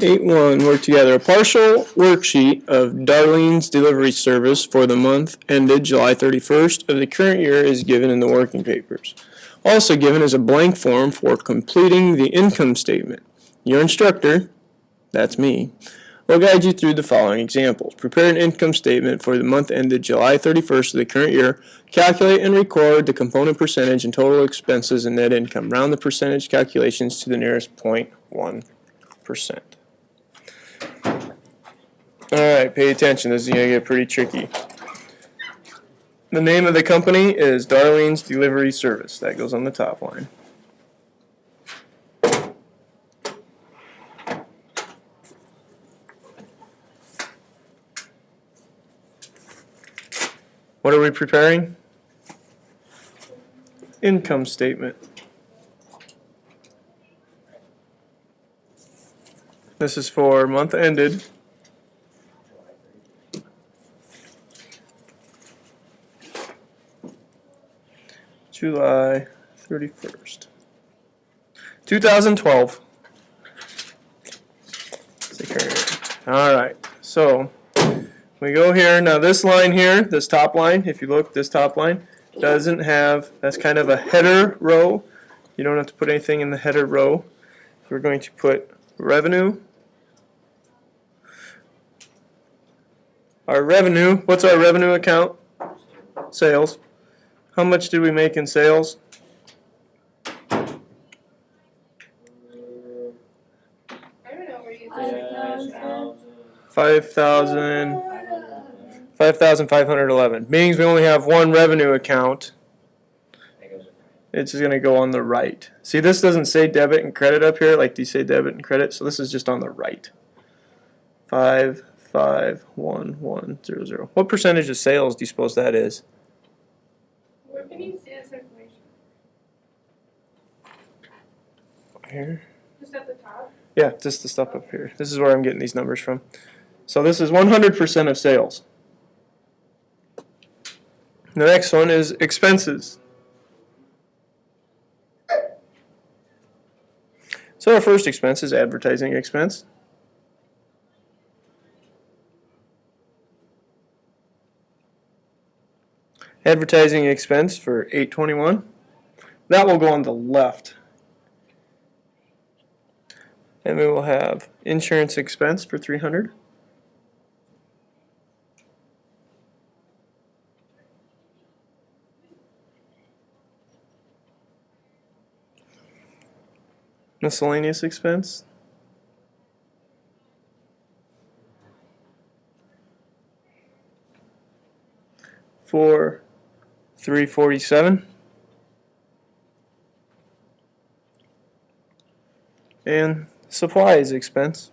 8.1, work together. A partial worksheet of Darlene's delivery service for the month ended July 31st of the current year is given in the working papers. Also given is a blank form for completing the income statement. Your instructor, that's me, will guide you through the following examples. Prepare an income statement for the month ended July 31st of the current year. Calculate and record the component percentage and total expenses and net income. Round the percentage calculations to the nearest 0.1%. Alright, pay attention. This is going to get pretty tricky. The name of the company is Darlene's Delivery Service. That goes on the top line. What are we preparing? Income statement. This is for month ended July 31st, 2012. Alright, so we go here. Now this line here, this top line, if you look, this top line doesn't have, that's kind of a header row. You don't have to put anything in the header row. We're going to put revenue. Our revenue, what's our revenue account? Sales. How much did we make in sales? $5,511. Means we only have one revenue account. It's just going to go on the right. See, this doesn't say debit and credit up here like these say debit and credit, so this is just on the right. 551100. What percentage of sales do you suppose that is? Where can you see this information? Here? Just at the top? Yeah, just the stuff up here. This is where I'm getting these numbers from. So this is 100% of sales. The next one is expenses. So our first expense is advertising expense. Advertising expense for 821. That will go on the left. And we will have insurance expense for 300. Miscellaneous expense. For 347. And supplies expense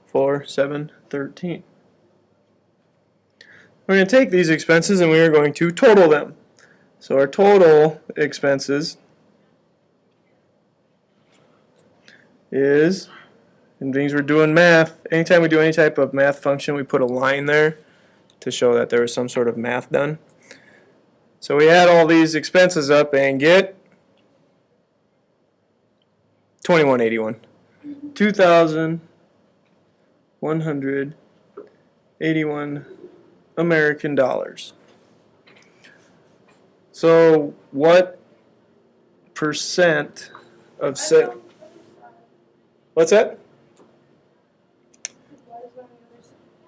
for 713. We're going to take these expenses and we are going to total them. So our total expenses is, and things we're doing math, anytime we do any type of math function, we put a line there to show that there was some sort of math done. So we add all these expenses up and get 2181. 2,181 American dollars. So what percent of sales? What's that?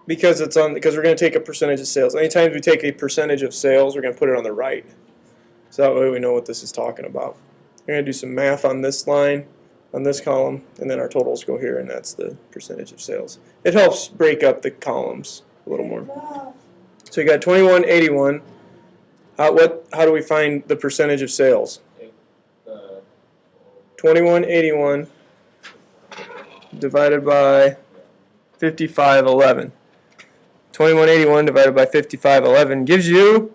Because it's on, because we're going to take a percentage of sales. Anytime we take a percentage of sales, we're going to put it on the right. So that way we know what this is talking about. We're going to do some math on this line, on this column, and then our totals go here, and that's the percentage of sales. It helps break up the columns a little more. So you got 2181. How do we find the percentage of sales? 2181 divided by 5511. 2181 divided by 5511 gives you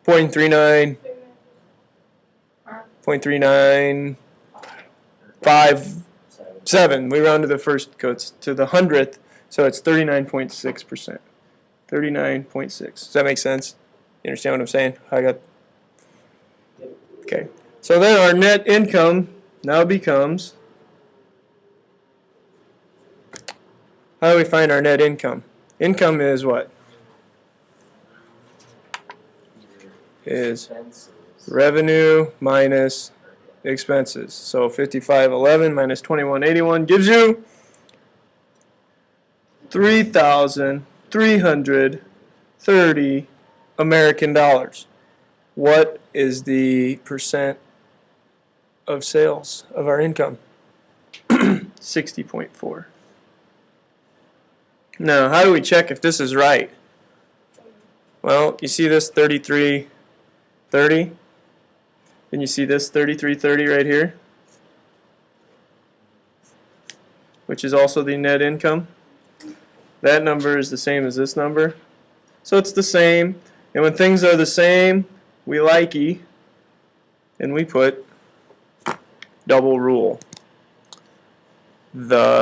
0.39. 0.3957. We round to the first to the hundredth, so it's 39.6%. 39.6. Does that make sense? You understand what I'm saying? Okay, so then our net income now becomes, how do we find our net income? Income is what? Is revenue minus expenses. So 5511 minus 2181 gives you 3,330 American dollars. What is the percent of sales of our income? 60.4. Now, how do we check if this is right? Well, you see this 3330? And you see this 3330 right here? Which is also the net income. That number is the same as this number. So it's the same. And when things are the same, we likey, and we put double rule. The